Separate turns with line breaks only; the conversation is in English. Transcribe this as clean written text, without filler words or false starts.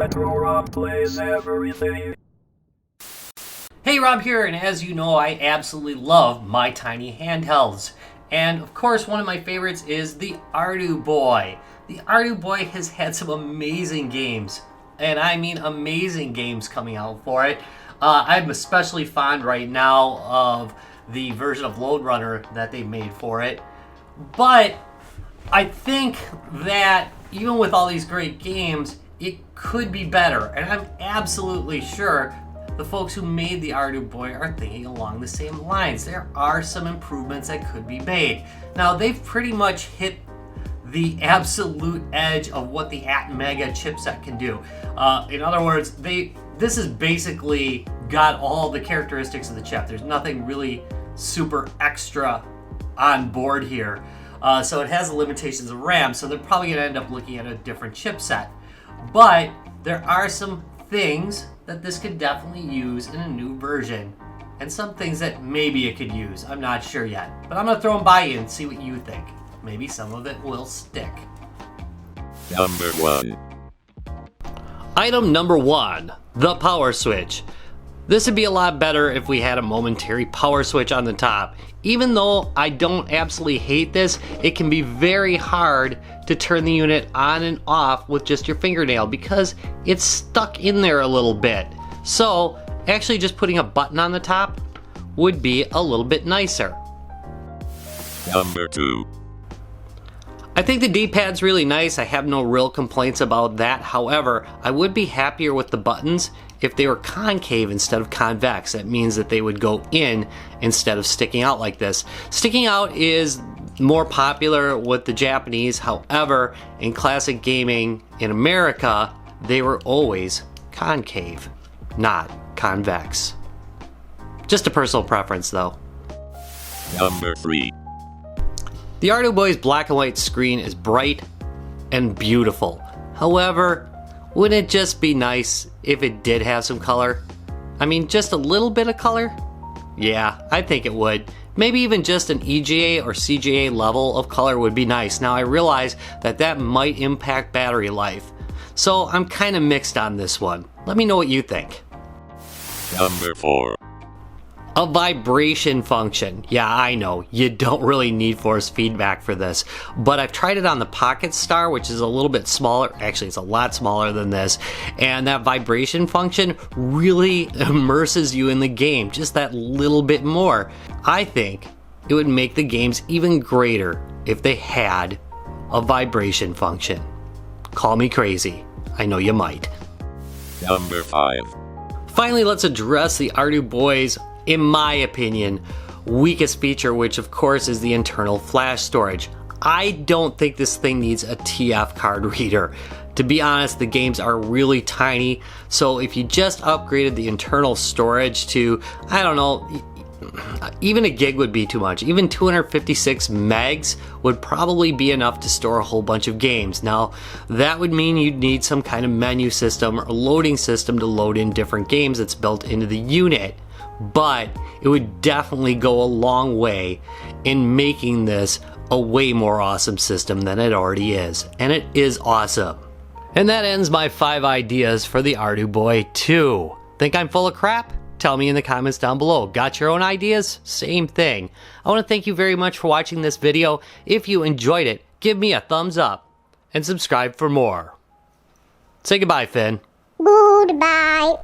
Retro Rob plays everything.
Hey, Rob here, and as you know, I absolutely love my tiny handhelds. And of course, one of my favorites is the Arduboy. The Arduboy has had some amazing games, and I mean amazing games coming out for it. I'm especially fond right now of the version of Lode Runner that they made for it. But I think that even with all these great games, it could be better. And I'm absolutely sure the folks who made the Arduboy are thinking along the same lines. There are some improvements that could be made. Now, they've pretty much hit the absolute edge of what the Atmega chipset can do. In other words, this is basically got all the characteristics of the chip. There's nothing really super extra on board here. So it has the limitations of RAM, so they're probably going to end up looking at a different chipset. But there are some things that this could definitely use in a new version, and some things that maybe it could use. I'm not sure yet, but I'm going to throw them by you and see what you think. Maybe some of it will stick.
Number 1.
Item number 1, the power switch. This would be a lot better if we had a momentary power switch on the top. Even though I don't absolutely hate this, it can be very hard to turn the unit on and off with just your fingernail because it's stuck in there a little bit. So actually just putting a button on the top would be a little bit nicer.
Number 2.
I think the D-pad's really nice. I have no real complaints about that. However, I would be happier with the buttons if they were concave instead of convex. That means that they would go in instead of sticking out like this. Sticking out is more popular with the Japanese. However, in classic gaming in America, they were always concave, not convex. Just a personal preference though.
Number 3.
The Arduboy's black and white screen is bright and beautiful. However, wouldn't it just be nice if it did have some color? I mean, just a little bit of color? Yeah, I think it would. Maybe even just an EGA or CGA level of color would be nice. Now I realize that that might impact battery life. So I'm kind of mixed on this one. Let me know what you think.
Number 4.
A vibration function. Yeah, I know, you don't really need force feedback for this, but I've tried it on the Pocket Star, which is a little bit smaller. Actually, it's a lot smaller than this, and that vibration function really immerses you in the game just that little bit more. I think it would make the games even greater if they had a vibration function. Call me crazy. I know you might.
Number 5.
Finally, let's address the Arduboy's, in my opinion, weakest feature, which of course is the internal flash storage. I don't think this thing needs a TF card reader. To be honest, the games are really tiny, so if you just upgraded the internal storage to, I don't know, even a gig would be too much. Even 256 megs would probably be enough to store a whole bunch of games. Now, that would mean you'd need some kind of menu system or loading system to load in different games that's built into the unit. But it would definitely go a long way in making this a way more awesome system than it already is. And it is awesome. And that ends my 5 ideas for the Arduboy 2. Think I'm full of crap? Tell me in the comments down below. Got your own ideas? Same thing. I want to thank you very much for watching this video. If you enjoyed it, give me a thumbs up and subscribe for more. Say goodbye, Finn.
Goodbye.